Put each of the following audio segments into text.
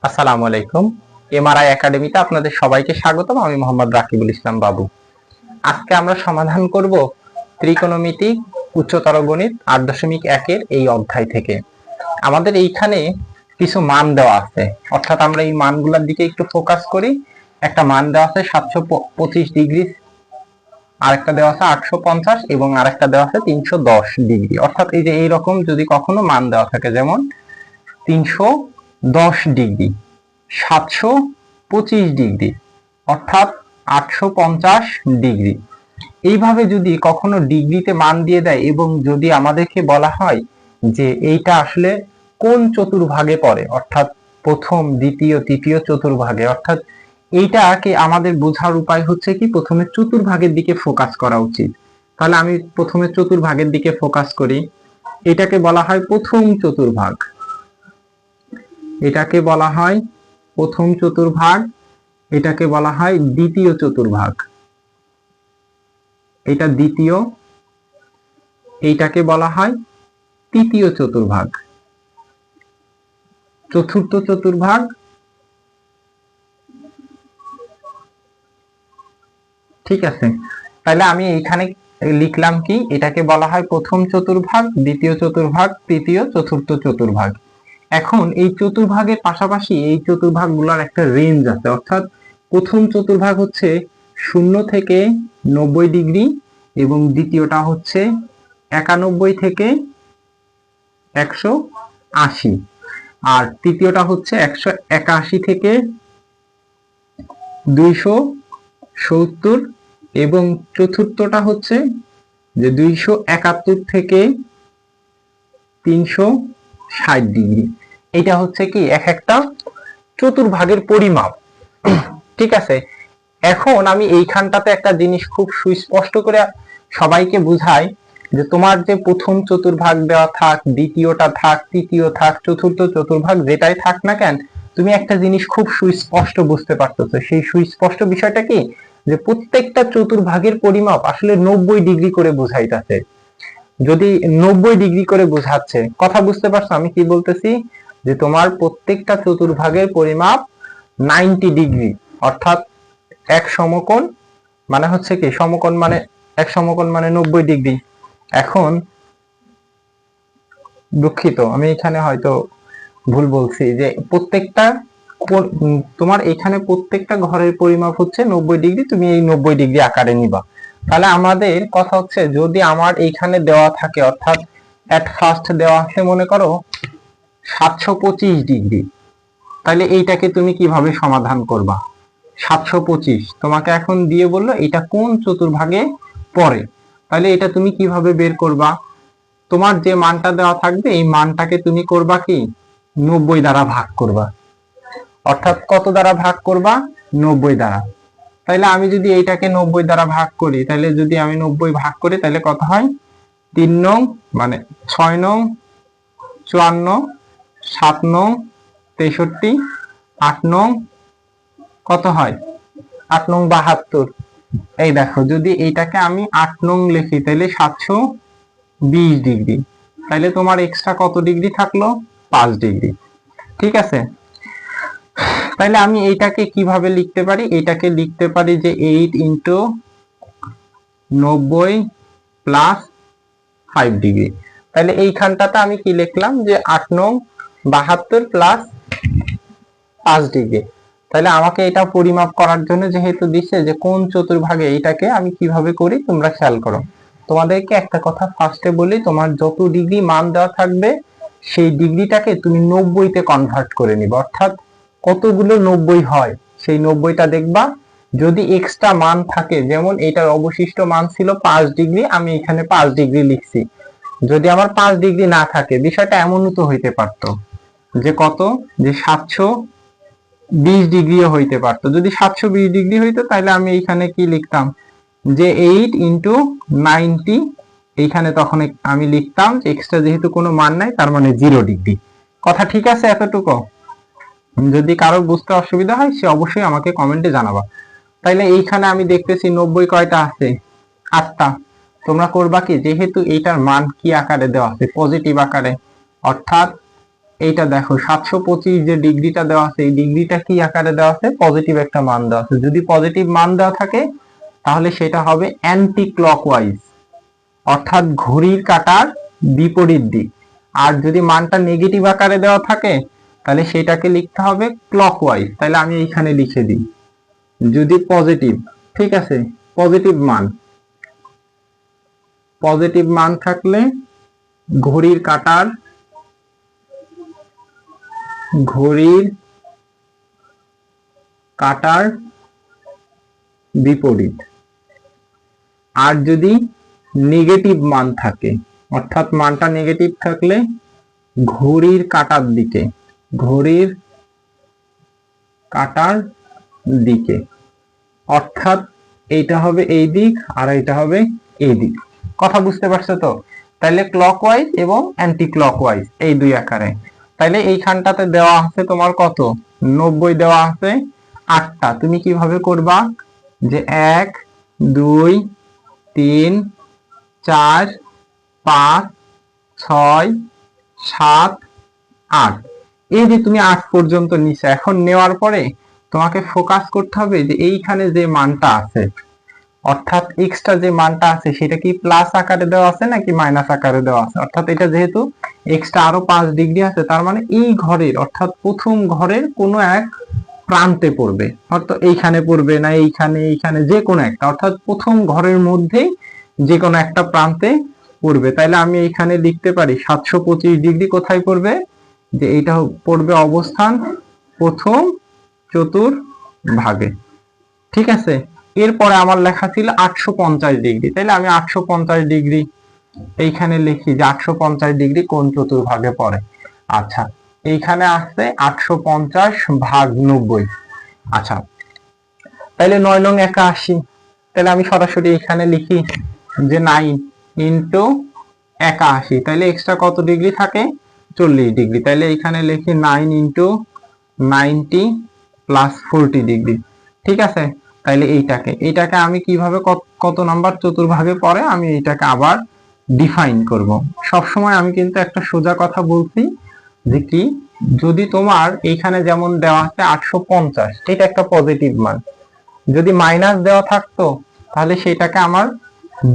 আসসালামু আলাইকুম। এমআরআই একাডেমিতে আপনাদের সবাইকে স্বাগতম। আমি মোহাম্মদ রাকিবুল ইসলাম বাবু। আজকে আমরা সমাধান করব ত্রিকোণমিতি উচ্চতর গণিত 8.1 এই অধ্যায় থেকে। আমাদের এইখানে কিছু মান দেওয়া আছে, অর্থাৎ আমরা এই মানগুলোর দিকে একটু ফোকাস করি। একটা মান দেওয়া আছে 725 ডিগ্রি, আরেকটা দেওয়া আছে 850 এবং আরেকটা দেওয়া আছে 310 ডিগ্রি। অর্থাৎ এই যে এইরকম যদি কখনো মান দেওয়া থাকে, যেমন 310 ডিগ্রি, 725 ডিগ্রি, অর্থাৎ 850 ডিগ্রি, এইভাবে যদি কখনো ডিগ্রিতে মান দিয়ে দেয় এবং যদি আমাদেরকে বলা হয় যে এইটা আসলে কোন চতুর্ভাগে পড়ে, অর্থাৎ প্রথম, দ্বিতীয়, তৃতীয় চতুর্ভাগে, অর্থাৎ এইটাকে আমাদের বোঝার উপায় হচ্ছে কি প্রথমে চতুর্ভাগের দিকে ফোকাস করা উচিত। তাহলে আমি প্রথমে চতুর্ভাগের দিকে ফোকাস করি। এটাকে বলা হয় প্রথম চতুর্ভাগ, এটাকে বলা হয় প্রথম চতুর্ভাগ, এটাকে বলা হয় দ্বিতীয় চতুর্ভাগ, এটা দ্বিতীয়, এইটাকে বলা হয় তৃতীয় চতুর্ভাগ, চতুর্থ চতুর্ভাগ, ঠিক আছে। তাহলে আমি এইখানে লিখলাম কি, এটাকে বলা হয় প্রথম চতুর্ভাগ, দ্বিতীয় চতুর্ভাগ, তৃতীয়, চতুর্থ চতুর্ভাগ। এখন এই চতুর্ভাগের পাশাপাশি এই চতুর্ভাগগুলোর একটা রেঞ্জ আছে, অর্থাৎ প্রথম চতুর্ভাগ হচ্ছে 0 থেকে 90 ডিগ্রি এবং দ্বিতীয়টা হচ্ছে 91 থেকে 180, আর তৃতীয়টা হচ্ছে 181 থেকে 270 এবং চতুর্থটা হচ্ছে যে 271 থেকে 360 ডিগ্রি। এটা হচ্ছে কি এক একটা চতুর্ভাগের পরিমাপ, ঠিক আছে। এখন আমি এইখানটাতে একটা জিনিস খুব সুস্পষ্ট করে সবাইকে বুঝাই যে তোমার যে প্রথম চতুর্ভাগ দেওয়া থাক, দ্বিতীয়টা থাক, তৃতীয় থাক, চতুর্থ চতুর্ভাগ যেটাই থাক না কেন, তুমি একটা জিনিস খুব সুস্পষ্ট বুঝতে পারতেছো। সেই সুস্পষ্ট বিষয়টা কি, যে প্রত্যেকটা চতুর্ভাগের পরিমাপ আসলে 90 ডিগ্রি করে বোঝাইতেছে। যদি 90 ডিগ্রি করে বোঝাচ্ছে, কথা বুঝতে পারছো আমি কি বলতেছি, যে তোমার প্রত্যেকটা চতুর্ভাগের পরিমাপ 90 ডিগ্রি, অর্থাৎ এক সমকোণ মানে হচ্ছে কি, সমকোণ মানে এক সমকোণ মানে 90 ডিগ্রি। এখন দুঃখিত, আমি এখানে হয়তো ভুল বলছি, যে প্রত্যেকটা তোমার এখানে প্রত্যেকটা ঘরের পরিমাপ হচ্ছে 90 ডিগ্রি, তুমি এই 90 ডিগ্রি আকারে নিবা। তাহলে আমাদের কথা হচ্ছে, যদি আমার এইখানে দেওয়া থাকে, অর্থাৎ এট ফার্স্ট দেওয়া আছে মনে করো 725 ডিগ্রি, তাহলে এইটাকে তুমি কিভাবে সমাধান করবা? 725 তোমাকে এখন দিয়ে বললো এটা কোন চতুর্ভাগে পড়ে, তাহলে এটা তুমি কিভাবে বের করবা? তোমার যে মানটা দেওয়া থাকবে এই মানটাকে তুমি করবা কি 90 দ্বারা ভাগ করবা, অর্থাৎ কত দ্বারা ভাগ করবা? 90 দ্বারা। তাহলে আমি যদি এইটাকে 90 দ্বারা ভাগ করি, তাহলে যদি আমি 90 ভাগ করি তাহলে কত হয়? 3 নং মানে 6 নং 54, 7 নং 63, 8 নং কত হয়? 8 নং 72। এই দেখো, যদি এইটাকে আমি 8 নং লিখি তাহলে 720 ডিগ্রি, তাহলে তোমার এক্সট্রা কত ডিগ্রি থাকলো? 5 ডিগ্রি, ঠিক আছে। তাহলে আমি এইটাকে কিভাবে লিখতে পারি? এটাকে লিখতে পারি যে 8 ইন্টু 90 প্লাস 5 ডিগ্রি। তাহলে এইখানটাতে আমি কি লিখলাম, যে 8 নং 72 প্লাস 5 ডিগ্রি। তাহলে আমাকে এটা পরিমাপ করার জন্য যেহেতু দিচ্ছে যে কোন চতুর্ভাগে, এইটাকে আমি কিভাবে করি তোমরা খেয়াল করো। তোমাদেরকে একটা কথা ফার্স্টে বলি, তোমার যত ডিগ্রি মান দেওয়া থাকবে সেই ডিগ্রিটাকে তুমি 90-তে কনভার্ট করে নিবে, অর্থাৎ কতগুলো 90 হয় সেই 90টা দেখবা। যদি এক্সট্রা মান থাকে, যেমন এটার অবশিষ্ট মান ছিল 5 ডিগ্রি, আমি এখানে 5 ডিগ্রি লিখছি। যদি আমার 5 ডিগ্রি না থাকে, বিষয়টা এমনও তো হইতে পারতো যে কত, যে 720 ডিগ্রিও হইতে পারতো। যদি 720 ডিগ্রি হইতো তাহলে আমি এইখানে কি লিখতাম, যে 8 ইন্টু 90, এইখানে তখন আমি লিখতাম যে এক্সট্রা যেহেতু কোনো মান নাই তার মানে 0 ডিগ্রি। কথা ঠিক আছে এতটুকু? যদি কারো বুঝতে অসুবিধা হয় সে অবশ্যই আমাকে কমেন্টে জানাবা। তাইলে এইখানে আমি দেখতেছি 90 কয়টা আছে? 8টা। তোমরা করবা কি, যেহেতু এইটার মান কি আকারে দেওয়া আছে? পজিটিভ আকারে, অর্থাৎ এইটা দেখো 725 যে ডিগ্রিটা দেওয়া আছে, এই ডিগ্রিটা কি আকারে দেওয়া আছে? পজিটিভ একটা মান দেওয়া আছে। যদি পজিটিভ মান দেওয়া থাকে তাহলে সেটা হবে অ্যান্টি ক্লকওয়াইজ, অর্থাৎ ঘড়ির কাঁটার বিপরীত দিক। আর যদি মানটা নেগেটিভ আকারে দেওয়া থাকে তাহলে সেটাকে লিখতে হবে ক্লকওয়াইজ। তাহলে আমি এইখানে লিখে দিই, যদি পজিটিভ, ঠিক আছে, পজিটিভ মান থাকলে ঘড়ির কাঁটার বিপরীত। আর যদি নেগেটিভ মান থাকে, অর্থাৎ মানটা নেগেটিভ থাকলে ঘড়ির কাঁটার দিকে, অর্থাৎ এইটা হবে এই দিক আর এইটা হবে এই দিক। কথা বুঝতে পারছো তো? তাহলে ক্লকওয়াইজ এবং অ্যান্টি ক্লকওয়াইজ এই দুই আকারে। তাহলে এইখানটাতে দেওয়া আছে তোমার কত? 90 দেওয়া আছে 8টা। তুমি কিভাবে করবা? যে 1 2 3 4 5 6 7 8, এই যে তুমি 8 পর্যন্ত নিছো। এখন নেওয়ার পরে তোমাকে ফোকাস করতে হবে যে এইখানে যে মানটা আছে, অর্থাৎ এক্সট্রা যে মানটা আছে সেটা কি প্লাস আকারে দেওয়া আছে নাকি মাইনাস আকারে দেওয়া আছে। অর্থাৎ এটা যেহেতু এক্সট্রা আরো 5 ডিগ্রি আছে, তার মানে এই ঘরের, অর্থাৎ প্রথম ঘরের কোনো এক প্রান্তে পড়বে। অর্থাৎ এইখানে পড়বে না, এইখানে যে কোনো একটা, অর্থাৎ প্রথম ঘরের মধ্যেই যে কোনো একটা প্রান্তে পড়বে। তাইলে আমি এইখানে লিখতে পারি 725 ডিগ্রি কোথায় পড়বে? যে এইটা পড়বে অবস্থান প্রথম চতুর্ভাগে। ঠিক আছে, এরপরে আমার লেখা ছিল 850 ডিগ্রি। তাইলে আমি 850 ডিগ্রি এইখানে লিখি যে 850 ডিগ্রি কোন চতুর্ভাগে পড়ে। আচ্ছা, এইখানে আসছে 850 ভাগ 90। আচ্ছা, তাইলে 9 নং 81। তাহলে আমি সরাসরি এখানে লিখি যে 9 ইন্টু 81। তাহলে এক্সট্রা কত ডিগ্রি থাকে? 40 ডিগ্রি। তাহলে এখানে লিখি 9 ইন্টু 90 প্লাস 40 ডিগ্রি। ঠিক আছে, তাহলে এইটাকে আমি কিভাবে কত নাম্বার চতুর্ভাগে পড়ে আমি এইটাকে আবার ডিফাইন করব। সবসময় আমি কিন্তু একটা সোজা কথা বলছি যে কি, যদি তোমার এইখানে যেমন দেওয়া আছে 850, এটা একটা পজিটিভ মান, যদি মাইনাস দেওয়া থাকতো তাহলে সেটাকে আমার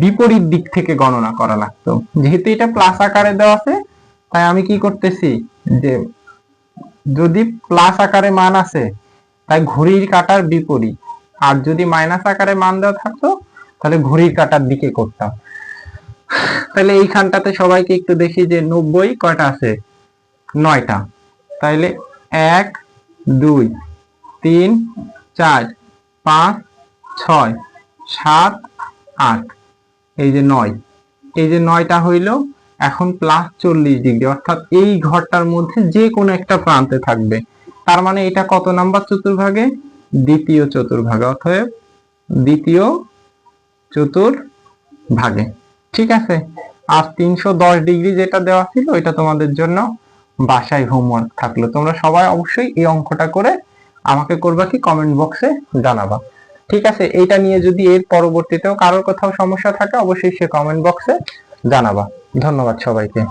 বিপরীত দিক থেকে গণনা করা লাগতো। যেহেতু এটা প্লাস আকারে দেওয়া আছে, তাই আমি কি করতেছি যে যদি প্লাস আকারে মান আছে তাই ঘড়ির কাঁটার বিপরীত, আর যদি মাইনাস আকারে মান দেওয়া থাকতো তাহলে ঘড়ির কাঁটার দিকে করতাম। তাহলে এইখানটাতে সবাইকে একটু দেখি যে 90 কয়টা আছে? 9টা। তাইলে 1 2 3 4 5 6 7 8, এই যে 9, এই যে 9টা হইল। এখন প্লাস 40 ডিগ্রি, অর্থাৎ এই ঘরটার মধ্যে যে কোনো একটা প্রান্তে থাকবে। তার মানে এটা কত নাম্বার চতুর্ভাগে? দ্বিতীয় চতুর্ভাগে, অতএব দ্বিতীয় চতুর্ভাগে। ঠিক আছে, আর 310 ডিগ্রি যেটা দেওয়া ছিল এটা তোমাদের জন্য বাসায় হোমওয়ার্ক থাকলো। তোমরা সবাই অবশ্যই এই অঙ্কটা করে আমাকে করবা কি, কমেন্ট বক্সে জানাবা। ঠিক আছে, এইটা নিয়ে যদি এর পরবর্তীতেও কারোর কোথাও সমস্যা থাকে অবশ্যই সে কমেন্ট বক্সে জানাবা। ধন্যবাদ সবাইকে।